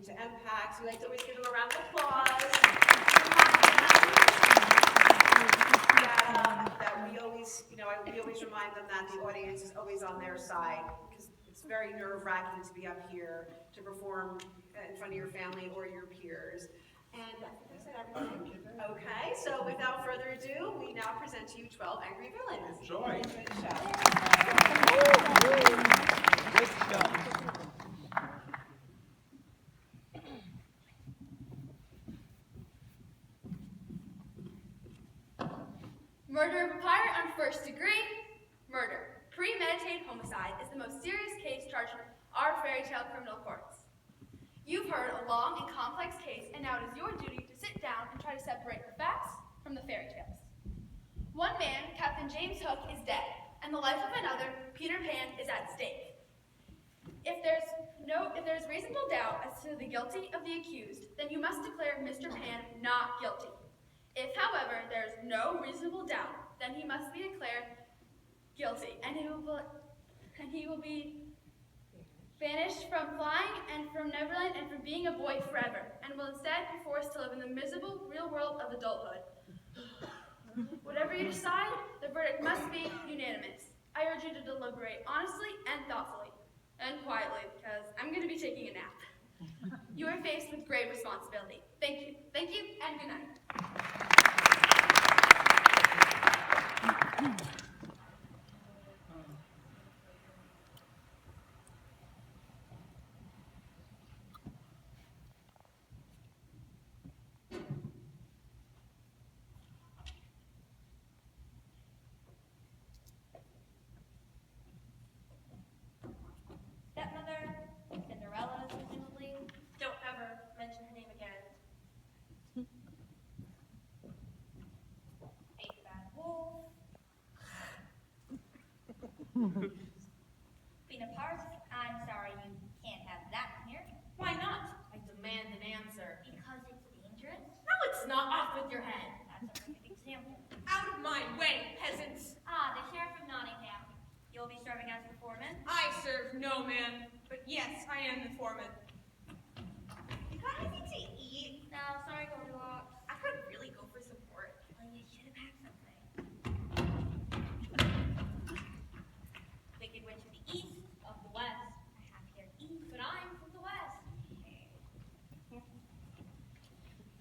to MPAC, so we like to always give them a round of applause. That we always, we always remind them that the audience is always on their side, because it's very nerve-wracking to be up here to perform in front of your family or your peers. And I think I said everything. Okay, so without further ado, we now present to you 12 Angry Villains. Enjoy. Enjoy the show. Murder of a pirate on first degree. Murder. Premeditated homicide is the most serious case charged in our fairy tale criminal courts. You've heard a long and complex case, and now it is your duty to sit down and try to separate the facts from the fairy tales. One man, Captain James Hook, is dead, and the life of another, Peter Pan, is at stake. If there's reasonable doubt as to the guilty of the accused, then you must declare Mr. Pan not guilty. If, however, there is no reasonable doubt, then he must be declared guilty, and he will be banished from flying and from Neverland and from being a boy forever, and will instead be forced to live in the miserable real world of adulthood. Whatever you decide, the verdict must be unanimous. I urge you to deliberate honestly and thoughtfully, and quietly, because I'm going to be taking a nap. You are faced with great responsibility. Thank you, and good night. Stepmother, Cinderella, presumably. Don't ever mention her name again. Big bad wolf. Being a part? I'm sorry, you can't have that in here. Why not? I demand an answer. Because it's dangerous? No, it's not. Off with your head. That's a perfect example. Out of my way, peasants. Ah, the Sheriff of Nottingham. You'll be serving as the foreman? I serve no man, but yes, I am the foreman. You got anything to eat? No, sorry, Goldilocks. I could really go for support. Well, you should have had something. Wicked Witch of the East, of the West. I have here East, but I'm from the West.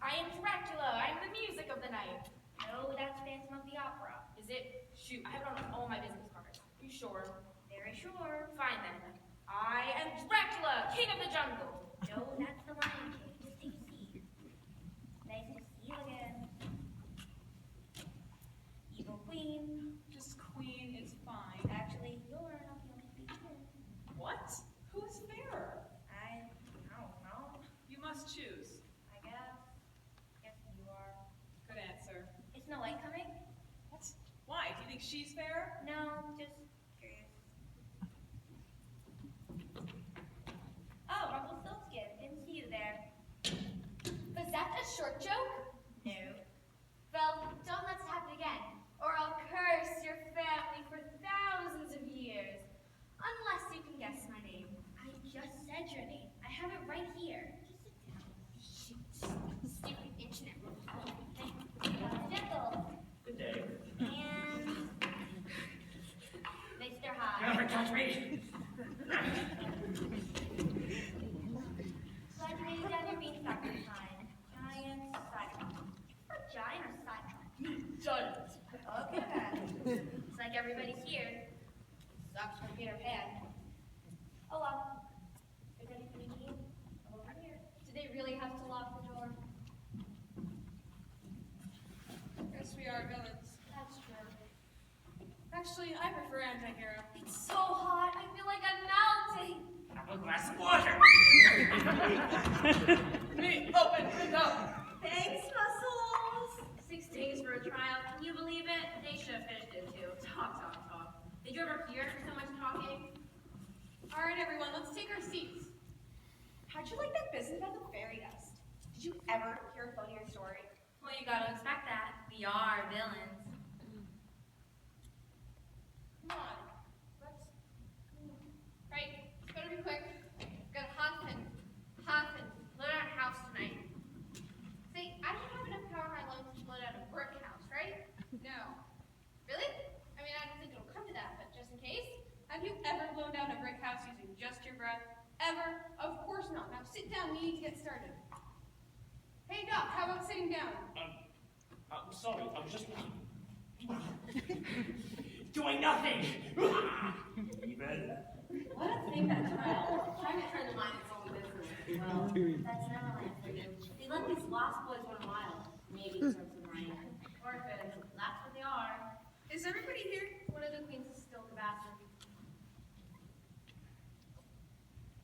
I am Dracula. I am the music of the night. No, that's Phantom of the Opera. Is it? Shoot, I have it on all my business cards. You sure? Very sure. Fine then. I am Dracula, king of the jungle. No, that's the Lion King. Just take a seat. Nice to see you again. Evil Queen. Just queen is fine. Actually, you're not the only queen here. What? Who is fairer? I don't know. You must choose. I guess. Guess you are. Good answer. Is Snow White coming? What? Why? Do you think she's fair? No, just curious. Oh, Rumpelstiltskin. Didn't see you there. Was that a short joke? No. Well, don't let it happen again, or I'll curse your family for thousands of years. Unless you can guess my name. I just said your name. I have it right here. Just sit down. Shoot. Stupid internet rule. Jekyl. Good day. And Mr. Hyde. Never touch me! Glad you made it down your beanstalk this time. Giant Cyclops. Or giant or Cyclops? Giant. Okay then. It's like everybody here. Sucks for Peter Pan. Oh well. If there's anything you need, over here. Do they really have to lock the door? Guess we are villains. That's true. Actually, I prefer anti-hero. It's so hot. I feel like I'm melting. Have a glass of water! Me, open the door. Thanks, Muscles! 6 days for a trial. Can you believe it? They should have finished it too. Talk. Did you ever hear so much talking? All right, everyone, let's take our seats. How'd you like that business about the fairy dust? Did you ever hear a funnier story? Well, you gotta expect that. We are villains. Come on. Right, it's better be quick. Got Hoffman. sit down, we need to get started. Hey Doc, how about sitting down? I'm sorry, I was just doing nothing. Even. Let us take that child. Trying to turn the mind its own business. Well, that's Neverland for you. They let these lost boys run wild. Maybe deserve some rain. Orphans, that's what they are. Is everybody here? One of the queens is still in the bathroom.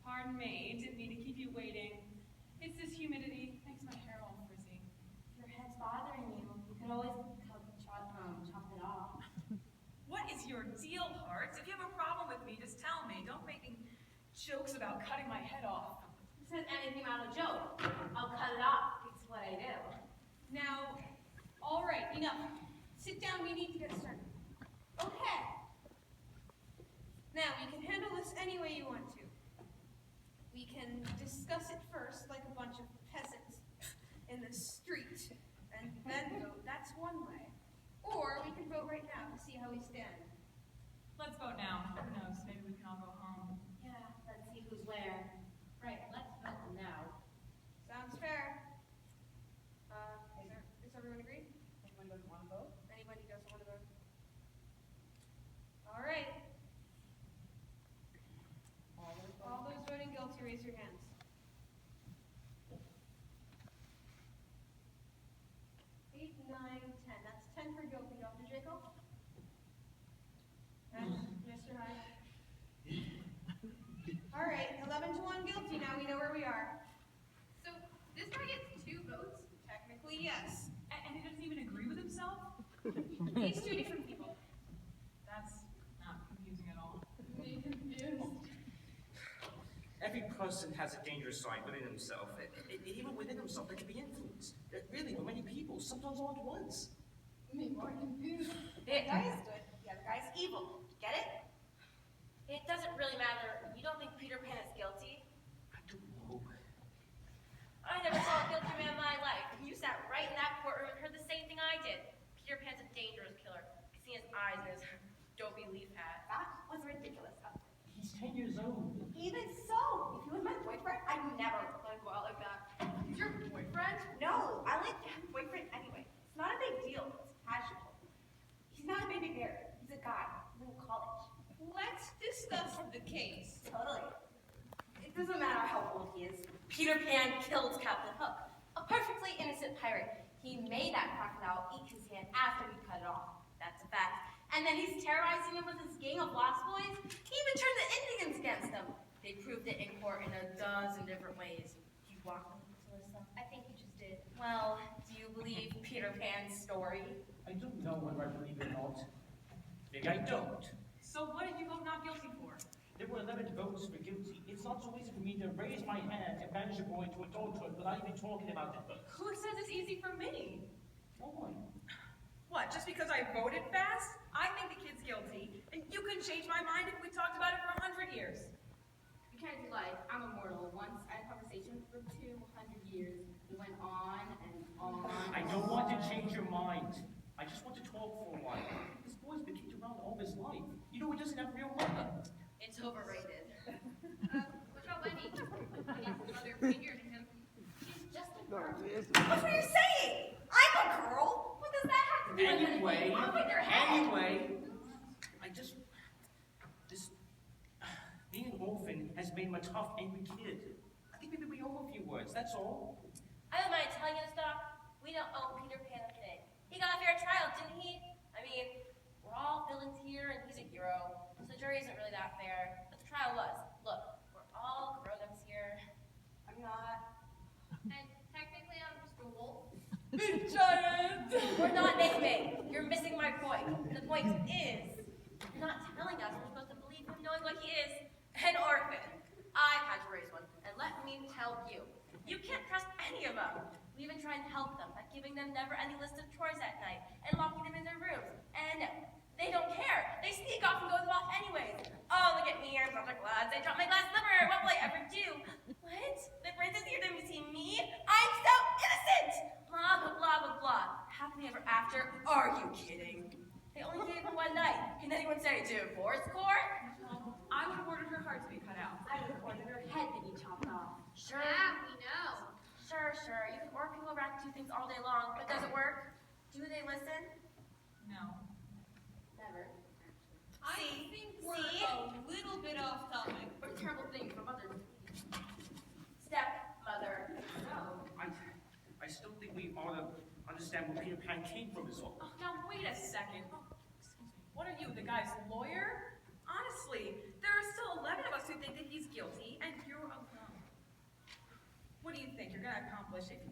Pardon me, didn't mean to keep you waiting. It's this humidity, makes my hair all frizzy. If your head's bothering you, you could always chop it off. What is your deal, Hearts? If you have a problem with me, just tell me. Don't make jokes about cutting my head off. Who says anything about a joke? I'll cut it off. It's what I do. Now, all right, enough. Sit down, we need to get started. Okay. Now, you can handle this any way you want to. We can discuss it first like a bunch of peasants in the street, and then vote. That's one way. Or we can vote right now to see how we stand. Let's vote now. Who knows? Maybe we can all go home. Yeah, let's see who's where. Right, let's vote now. Sounds fair. Is everyone agreed? Anyone doesn't want to vote? Anybody doesn't want to vote? All right. All those voting guilty, raise your hands. 8, 9, 10. That's 10 for guilty, Dr. Jekyl. And Mr. Hyde. All right, 11 to 1 guilty. Now we know where we are. So this guy gets 2 votes? Technically, yes. And he doesn't even agree with himself? He's 2 different people. That's not confusing at all. Me confused. Every person has a dangerous side within himself. Even within himself, they can be influenced. Really, for many people, sometimes all at once. Me more confused. The guy is good, the other guy's evil. Get it? It doesn't really matter. You don't think Peter Pan is guilty? I don't know. I never saw a guilty man in my life. You sat right in that courtroom and heard the same thing I did. Peter Pan's a dangerous killer. I see his eyes and his dopey leaf hat. That was ridiculous. He's 10 years old. Even so, if he was my boyfriend, I'd never let him go out like that. He's your boyfriend? No, I like to have a boyfriend anyway. It's not a big deal. It's casual. He's not a baby bear. He's a guy. He's in college. Let's discuss the case. Totally. It doesn't matter how old he is. Peter Pan killed Captain Hook, a perfectly innocent pirate. He made that crocodile eat his hand after he cut it off. That's a fact. And then he's terrorizing him with his gang of lost boys. He even turned the Indians against them. They proved it in court in a dozen different ways. Do you want me to list them? I think you just did. Well, do you believe Peter Pan's story? I don't know whether I believe it or not. Maybe I don't. So what did you vote not guilty for? There were 11 votes for guilty. It's not so easy for me to raise my hand and banish a boy to adulthood without even talking about it first. Who says it's easy for me? Why? What, just because I voted fast? I think the kid's guilty, and you can change my mind if we talked about it for 100 years. You can't be like, I'm immortal. Once I had a conversation for 200 years. It went on and on. I don't want to change your mind. I just want to talk for a while. This boy's been kicked around all his life. You know he doesn't have a real mother. It's overrated. What about Lenny? Lenny's mother figured him. She's just a girl. What were you saying? I'm a girl. What does that have to do with anything? Anyway, Wrong with your head? Being an orphan has made him a tough, angry kid. I think maybe we owe a few words, that's all. I don't mind telling you this, Doc. We don't owe Peter Pan a thing. He got a fair trial, didn't he? I mean, we're all villains here, and he's a hero, so the jury isn't really that fair. But the trial was. Look, we're all grown-ups here. I'm not. And technically I'm just a wolf. Giant! We're not naming. You're missing my point. And the point is, you're not telling us we're supposed to believe him knowing what he is. An orphan. I've had to raise one, and let me tell you, you can't trust any of them. We even try and help them by giving them never-ending list of chores at night and locking them in their rooms. And they don't care. They sneak off and go to the ball anyways. Oh, look at me, I'm such a glass. I dropped my glass slipper. What will I ever do? What? The princess here didn't see me? I'm so innocent! Blah, blah, blah, blah, blah. Happily ever after? Are you kidding? They only gave her one night. Can anyone say divorce court? I would have ordered her heart to be cut out. I would have ordered her head to be chopped off. Sure. Yeah, Do they listen? No. Never. I See? think we're See? a little bit off topic. What a terrible thing for mothers. Stepmother. No. I still think we ought to understand where Peter Pan came from is all. Oh, now wait a second. Oh, excuse me. What are you, the guy's lawyer? Honestly, there are still 11 of us who think that he's guilty, and you're alone. What do you think you're gonna accomplish? If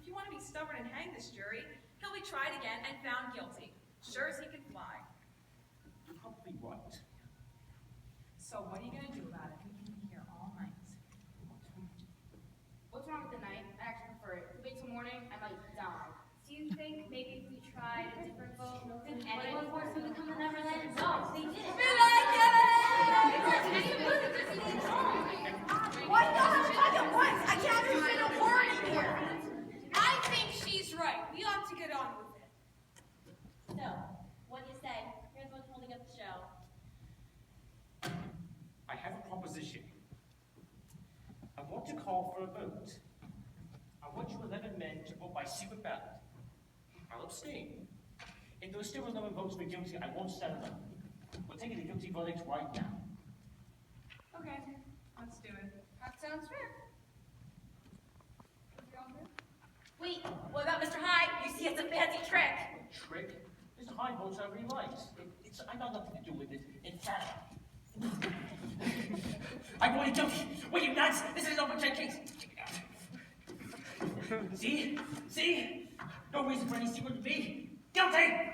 you want to be stubborn and hang this jury, he'll be tried again and found guilty. Sure as he can fly. You're probably right. So what are you gonna do about it? We can be here all night. What's wrong with the night? I actually prefer it. If we wait till morning, I might die. Do you think maybe if we tried a different vote, Did anyone force him to come to Neverland? No, they didn't. Why do y'all have to talk at once? I can't understand a word in here. I think she's right. We ought to get on with it. So, what do you say? Here's what's holding up the show. I have a proposition. I want to call for a vote. I want you 11 men to vote by secret ballot. I'll abstain. If there are still 11 votes for guilty, I won't settle them. We're taking the guilty verdict right now. Okay, let's do it. That sounds fair. Wait, what about Mr. Hyde? You see, it's a fancy trick. Trick? Mr. Hyde votes however he likes. I got nothing to do with it. In fact, I'm voted guilty. What, you nuts? This is an open check case. See? See? No reason for any secret to be guilty!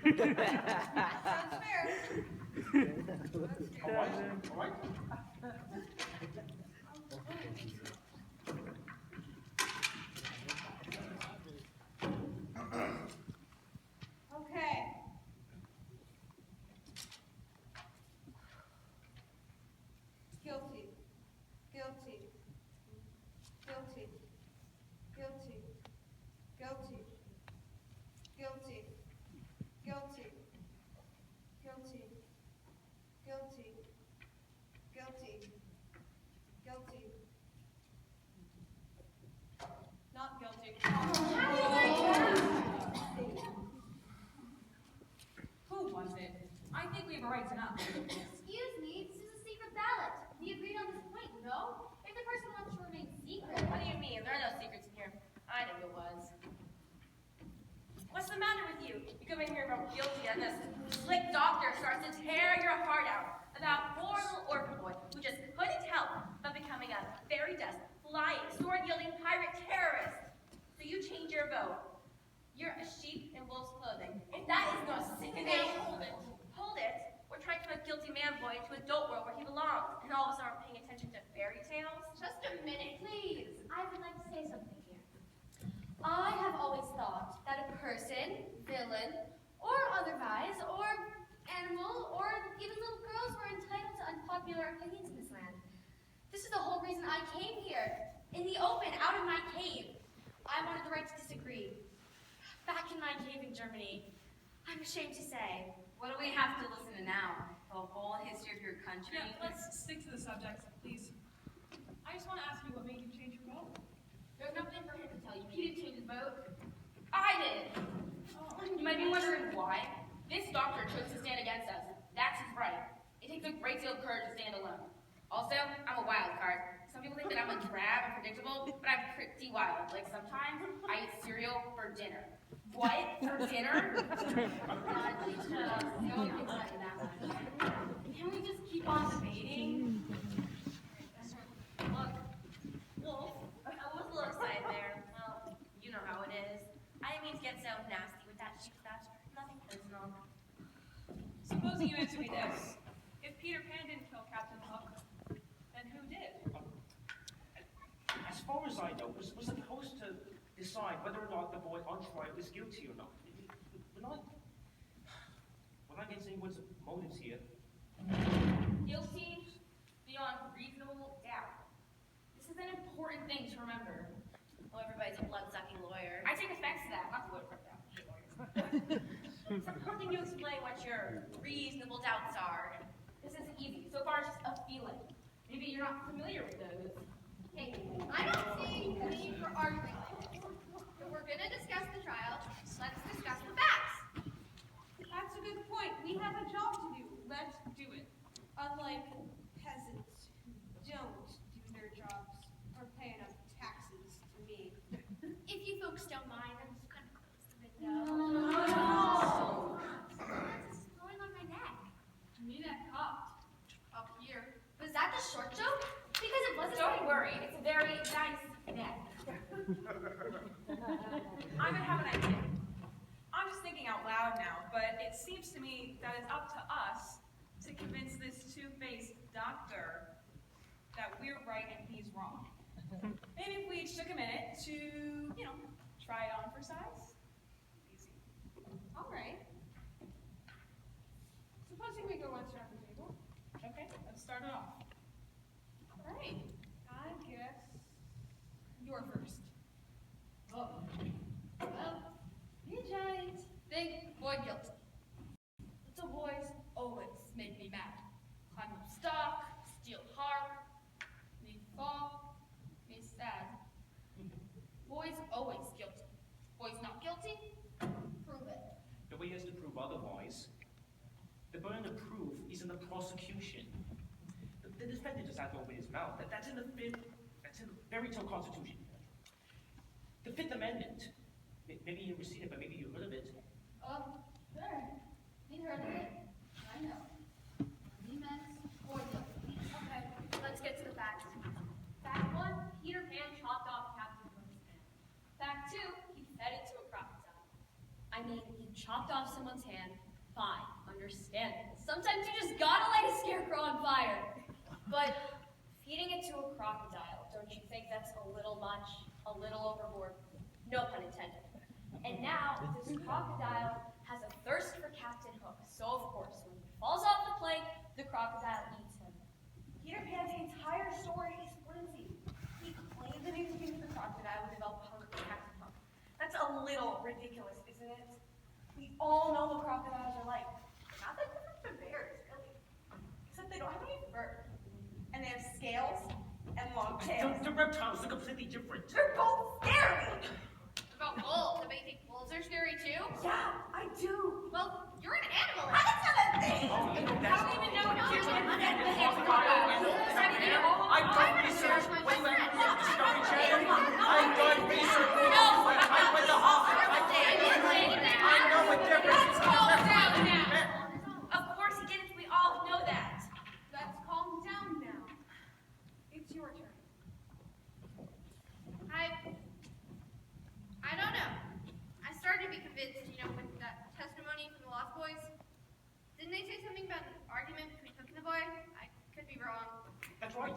Sounds fair. All right, all right. Okay. Guilty. Guilty. Guilty. Guilty. Guilty. Guilty. Guilty. Guilty. Guilty. Guilty. Guilty. Not guilty. Who was it? I think we have a right to know. Excuse me, this is a secret ballot. We agreed on this point, no? If the person wants to remain secret. What do you mean? There are no secrets in here. I knew it was. What's the matter with you? You come in here about guilty and this slick doctor starts to tear your heart out about poor little orphan boy who just couldn't help but becoming a fairy dust, flying, sword-wielding pirate terrorist. So you change your vote. You're a sheep in wolf's clothing. If that is no sickening. Hold it. Hold it. We're trying to put a guilty man boy into adult world where he belongs, and all of us aren't paying attention to fairy tales. Just a minute, please. I would like to say something here. I have always thought that a person, villain, or otherwise, or animal, or even little girls were entitled to unpopular opinions in this land. This is the whole reason I came here, in the open, out of my cave. I wanted the right to disagree. Back in my cave in Germany, I'm ashamed to say. What do we have to listen to now? The whole history of your country? Yeah, let's stick to the subject, please. I just want to ask you what made you change your vote. There's nothing for him to tell you. He didn't change his vote. I did. You might be wondering why. This doctor chose to stand against us. That's his right. It takes a great deal of courage to stand alone. Also, I'm a wild card. Some people think that I'm a drab and predictable, but I'm pretty wild. Like sometimes I eat cereal for dinner. What? For dinner? God, please shut up. No one can tell you that much. Can we just keep on debating? Look, Wolf, I was a little excited there. Well, you know how it is. I didn't mean to get so nasty with that sheep stuff. Nothing personal. Supposing you answer me this. If Peter Pan didn't kill Captain Hook, then who did? As far as I know, we're supposed to decide whether or not the boy on trial is guilty or not. We're not getting anyone's motives here. Guilty beyond reasonable doubt. This is an important thing to remember. Oh, everybody's a blood-sucking lawyer. I take offense to that, not the word from them. How can you explain what your reasonable doubts are? This is easy. So far, it's just a feeling. Maybe you're not familiar with those. Hey, I don't see the need for arguing like this. If we're gonna discuss the trial, let's discuss No. It's blowing on my neck. Me neck popped. Up here. Was that the short joke? Because it wasn't. Don't worry, it's a very nice neck. I'm gonna have an idea. I'm just thinking out loud now, but it seems to me that it's up to us to convince this two-faced doctor that we're right and he's wrong. Maybe if we each took a minute to, try it on for size. Easy. All right. Supposing we go once around the table. Okay, let's start it off. All right. I guess you're first. Oh. Well, you giant. Big boy guilty. Little boys always make me mad. Climb up stock, steal harp, me fall, me sad. Boys always guilty. Boys not guilty? Prove it. Nobody has to prove otherwise. The burden of proof is in the prosecution. The defendant does not go open his mouth. That's in the fairy tale Constitution. The Fifth Amendment. Maybe you never seen it, but maybe you heard of it. Oh, sure. You heard of it. I know. Demons, boy guilty. Okay, let's get to the facts. Fact 1, Peter Pan chopped off Captain Hook's hand. Fact 2, he fed it to a crocodile. I mean, he chopped off someone's hand. Fine, understandable. Sometimes you just gotta light a scarecrow on fire. But feeding it to a crocodile, don't you think that's a little much? A little overboard? No pun intended. And now, this crocodile has a thirst for Captain Hook. So, of course, when he falls off the plank, the crocodile eats him. Peter Pan's entire story is flimsy. He claimed that he was the crocodile and developed hunger for Captain Hook. That's a little ridiculous, isn't it? We all know what crocodiles are like. They're not that different from bears, really. Except they don't have any fur. And they have scales and long tails. The reptiles are completely different. They're both scary! About wolves. I bet you think wolves are scary too? Yeah, I do. Well, you're an animal. That's not a thing! Oh, you know, I don't even know that's- what Kids to are do. I've done research. Wait, Discovery Channel. I've done research. I type with the hawk. I know what difference. Let's calm down now. Of course he didn't, we all know that. Let's calm down now. It's your turn. I don't know. I started to be convinced, with that testimony from the Lost Boys. Didn't they say something about an argument between Hook and the boy? I could be wrong. That's right.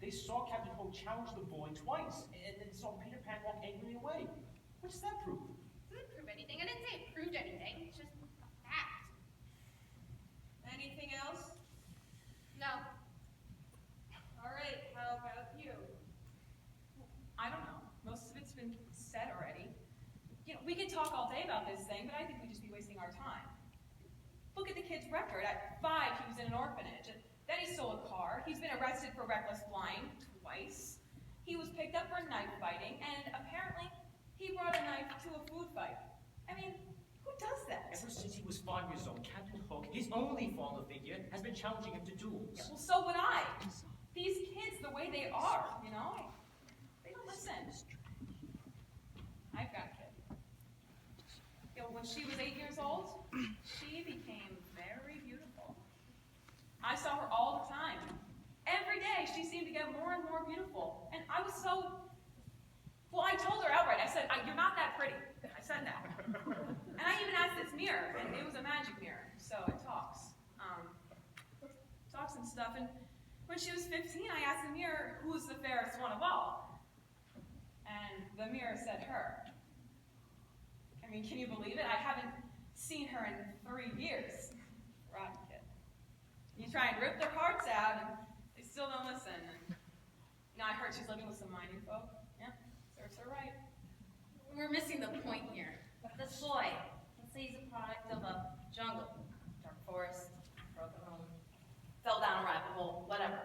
They saw Captain Hook challenge the boy twice, and then saw Peter Pan walk angrily away. What does that prove? It doesn't prove anything. I didn't say it proved anything. It's just a fact. Anything else? No. All right, how about you? I don't know. Most of it's been said already. We could talk all day about this thing, but I think we'd just be wasting our time. Look at the kid's record. At 5, he was in an orphanage. Then he stole a car. He's been arrested for reckless flying twice. He was picked up for knife fighting, and apparently he brought a knife to a food fight. I mean, who does that? Ever since he was 5 years old, Captain Hook, his only father figure, has been challenging him to duels. Yeah, well, so would I. These kids, the way they are, they don't listen. I've got a kid. When she was 8 years old, she became very beautiful. I saw her all the time. Every day, she seemed to get more and more beautiful. And I was so... Well, I told her outright. I said, you're not that pretty. I said that. And I even asked this mirror, and it was a magic mirror, so it talks. Talks and stuff. And when she was 15, I asked the mirror, who's the fairest one of all? And the mirror said her. I mean, can you believe it? I haven't seen her in 3 years. Rotten kid. You try and rip their hearts out, and they still don't listen. And, I heard she's living with some mining folk. Yeah, serves her right. We're missing the point here. This boy, let's say he's a product of a jungle, dark forest, broken home, fell down a rabbit hole, whatever.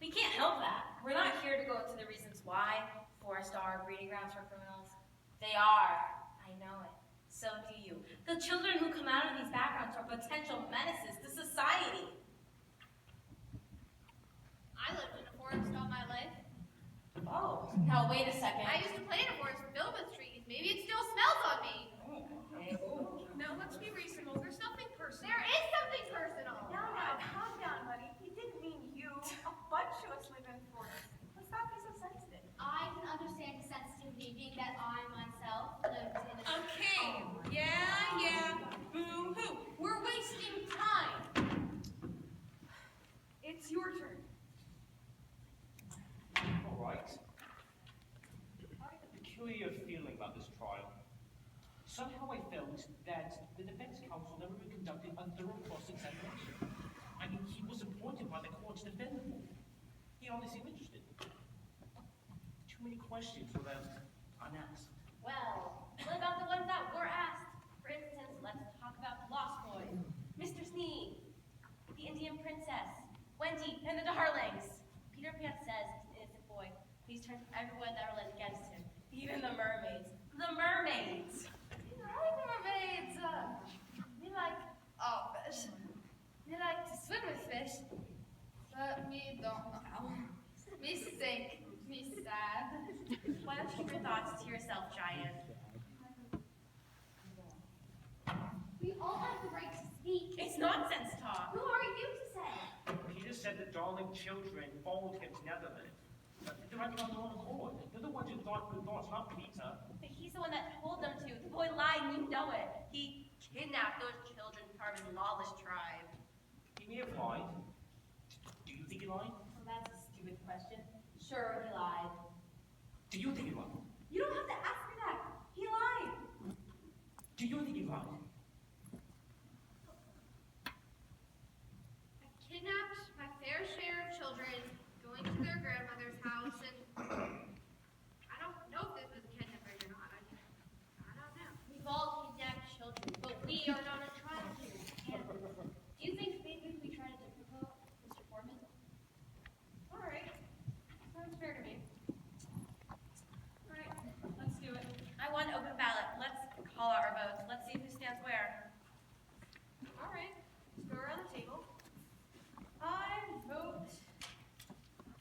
We can't help that. We're not here to go into the reasons why forests are breeding grounds for criminals. They are. I know it. So do you. The children who come out of these backgrounds are potential menaces to society. I lived in a forest all my life. Oh, now wait a second. I used to play in a forest filled with trees. Maybe it still smells on me. your turn. All right. I had a peculiar feeling about this trial. Somehow I felt that the defense counsel never really conducted a thorough cross-examination. I mean, he was appointed by the court to defend him. He only seemed interested. Too many questions were left unasked. Well, what about the ones that were asked? For instance, let's talk about the Lost Boys. Mr. Sneed, the Indian Princess, Wendy, and the Darlings. Peter Pan says he's an innocent boy, but he's turned everyone that relied against him, even the mermaids. The mermaids! I like the mermaids. We like all fish. We like to swim with fish, but we don't know how. We sink. We sad. Why don't you keep your thoughts to yourself, Giant? We all have the right to speak. It's nonsense talk. Who are you to say? Peter said the Darling children followed him to Netherlands. They're acting on their own accord. They're the ones who thought, not Peter. But he's the one that told them to. The boy lied, and you know it. He kidnapped those children from his lawless tribe. He may have lied. Do you think he lied? Well, that's a stupid question. Sure, he lied. Do you think he lied? You don't have to ask me that. He lied. Do you think he lied? I kidnapped my fair share of children, going to their grandmother's house, and I don't know if this was a kidnapping or not. I don't know. We've all kidnapped children, but we are not a trial here. Do you think maybe if we tried a different vote, Mr. Foreman? All right. Sounds fair to me. All right, let's do it. I want open ballot. Let's call out our votes. Let's see who stands where. All right. Let's go around the table. I vote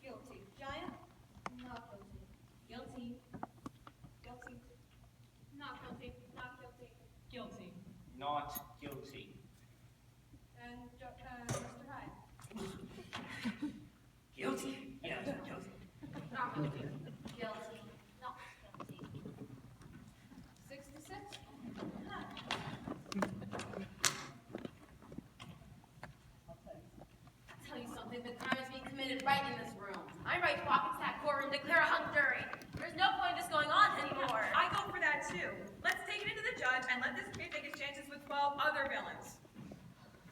guilty. Giant? Not guilty. Guilty. Guilty. Not guilty. Not guilty. Guilty. Not guilty. And Mr. Hyde? Guilty? Yeah, guilty. Not guilty. Guilty. Not guilty. 6 to 6? I'll tell you something, the crime is being committed right in this room. I'm right to walk into that courtroom, declare a hung jury. There's no point in this going on anymore. I go for that too. Let's take it into the judge and let this kid take his chances with 12 other villains.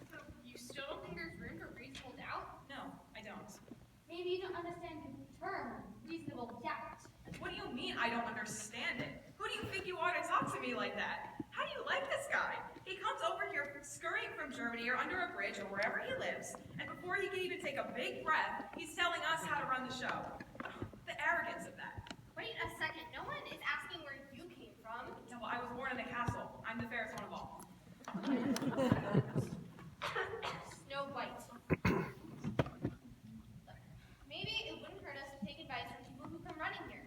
So you still don't think there's room for reasonable doubt? No, I don't. Maybe you don't understand the term reasonable doubt. What do you mean I don't understand it? Who do you think you are to talk to me like that? How do you like this guy? He comes over here scurrying from Germany or under a bridge or wherever he lives, and before he can even take a big breath, he's telling us how to run the show. The arrogance of that. Wait a second. No one is asking where you came from. Yeah, well, I was born in the castle. I'm the fairest one of all. Snow White. Maybe it wouldn't hurt us to take advice from people who come running here.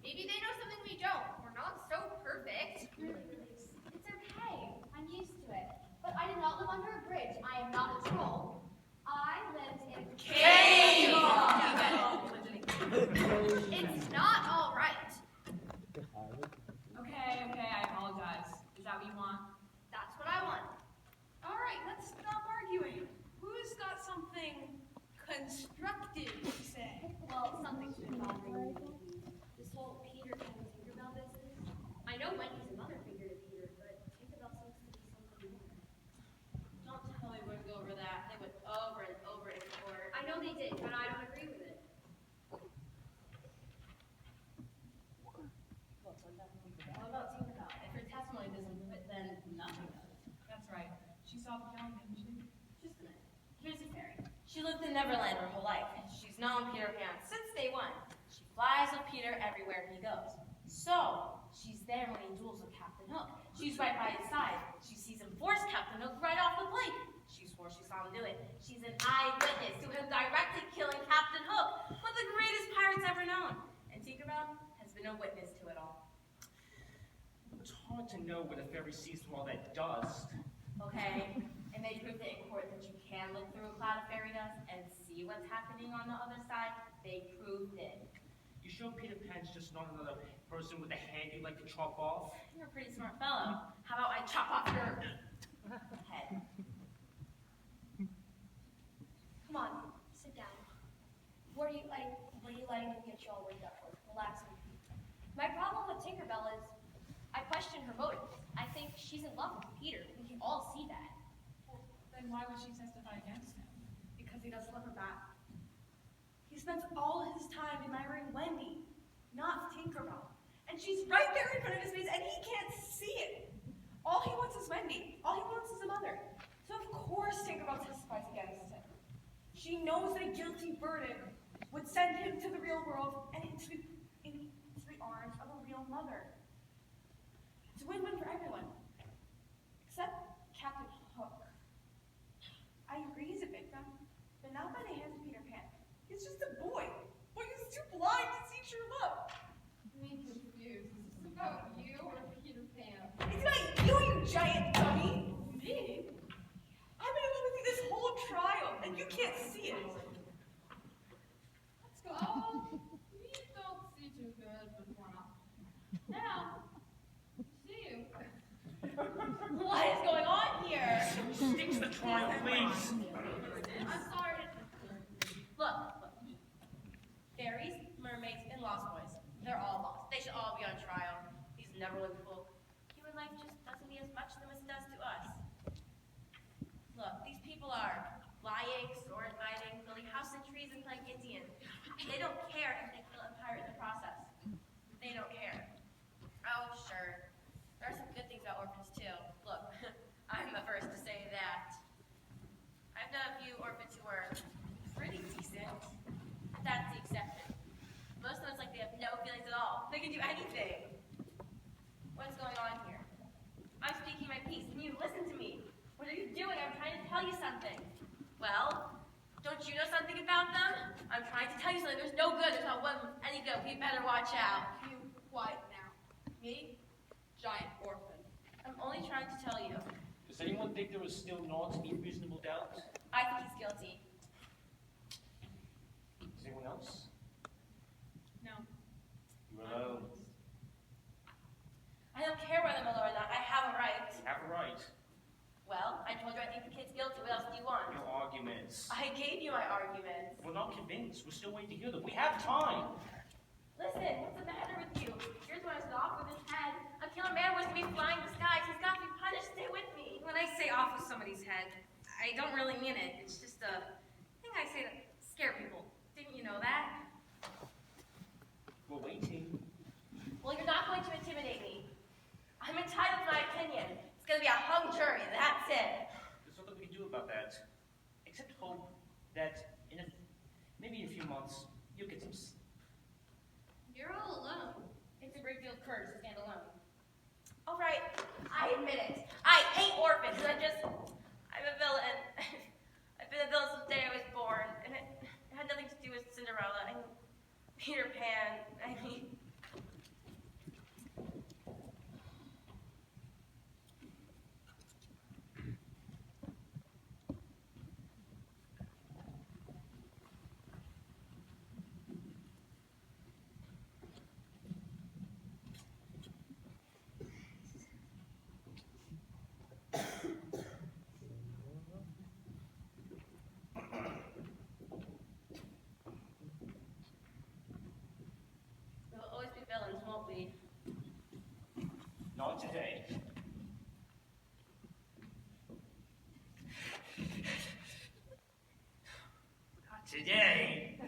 Maybe they know something we don't. We're not so perfect. It's okay. I'm used to it. But I did not live under a bridge. I am not a troll. I lived in a Cave! It's not all right. Okay, I apologize. Is that what you want? That's what I want. All right, let's stop arguing. Who's got something constructive to say? Well, something's been bothering me. This whole Peter and Tinkerbell business. I know Wendy's mother figured it Peter, but Tinkerbell seems to be something more. Don't tell me we're going to go over that. They went over and over it in court. I know they did, but I don't agree with it. What about Tinkerbell? If her testimony doesn't fit, then nothing does. That's right. She saw the killing, didn't she? Just a minute. Here's a fairy. She lived in Neverland her whole life. She's known Peter Pan since day one. She flies with Peter everywhere he goes. So, she's there when he duels with Captain Hook. She's right by his side. She sees him force Captain Hook right off the plank. She swore she saw him do it. She's an eyewitness to him directly killing Captain Hook, one of the greatest pirates ever known. And Tinkerbell has been a witness to it all. It's hard to know what a fairy sees through all that dust. Okay? And they proved it in court that you can look through a cloud of fairy dust and see what's happening on the other side. They proved it. You sure Peter Pan's just not another person with a hand you like to chop off? You're a pretty smart fellow. How about I chop off your head? Come on, sit down. What are you letting him get you all worked up for? Relax. My problem with Tinkerbell is I question her motives. I think she's in love with Peter. We can all see that. Well, then why would she testify against him? Because he doesn't love her back. He spends all his time admiring Wendy, not Tinkerbell. And she's right there in front of his face, and he can't see it. All he wants is Wendy. All he wants is a mother. So of course Tinkerbell testifies against him. She knows that a guilty verdict would send him to the real world and into the arms of a real mother. It's a win-win for everyone, except Captain Hook. I agree he's a victim, but not by the hands of Peter Pan. He's just a boy. Boy who's too blind to see true love. Me confused. Is this about you or Peter Pan? It's about you, you giant dummy. Me? I've been in love with you this whole trial, and you can't see it. Let's go. We don't see too good, but wow. Now, see you. What is going on here? Stick to the trial, please. I'm sorry. Look. Fairies, mermaids, and lost boys. They're all lost. They should all be on trial. These never-livable. Human life just doesn't mean as much to them as it does to us. Look, these people are lying, sword fighting, building houses and trees, and playing Indian. They don't care if they kill a pirate in the process. They don't care. Oh, sure. There are some good things about orphans, too. Look, I'm the first to say that. I've known a few orphans who were pretty decent. That's the exception. Most of them, it's like they have no feelings at all. They can do anything. What's going on here? I'm speaking my piece, and you listen to me. What are you doing? I'm trying to tell you something. Well, don't you know something about them? I'm trying to tell you something. There's no good. There's not one any good. We better watch out. You quiet now. Me? Giant orphan. I'm only trying to tell you. Does anyone think there is still not any reasonable doubt? I think he's guilty. Does anyone else? No. You alone. I don't care whether I'm alone or not. I have a right. You have a right. Well, I told you I think the kid's guilty. What else do you want? Your arguments. I gave you my arguments. We're not convinced. We're still waiting to hear them. We have time. Listen, what's the matter with you? You're the one who's off with his head. A killer man was to be flying the skies. He's got to be punished. Stay with me. When I say off with somebody's head, I don't really mean it. It's just a thing I say to scare people. Didn't you know that? We're waiting. Well, you're not going to intimidate me. I'm entitled to my opinion. It's going to be a hung jury. That's it. There's nothing we can do about that. Except hope that maybe in a few months, you'll get some You're all alone. It takes a great deal of courage to stand alone. All right, I admit it. I hate orphans. I'm a villain. I've been a villain since the day I was born, and it had nothing to do with Cinderella and Peter Pan. I mean, we'll always be villains, won't we? Not today. Not today.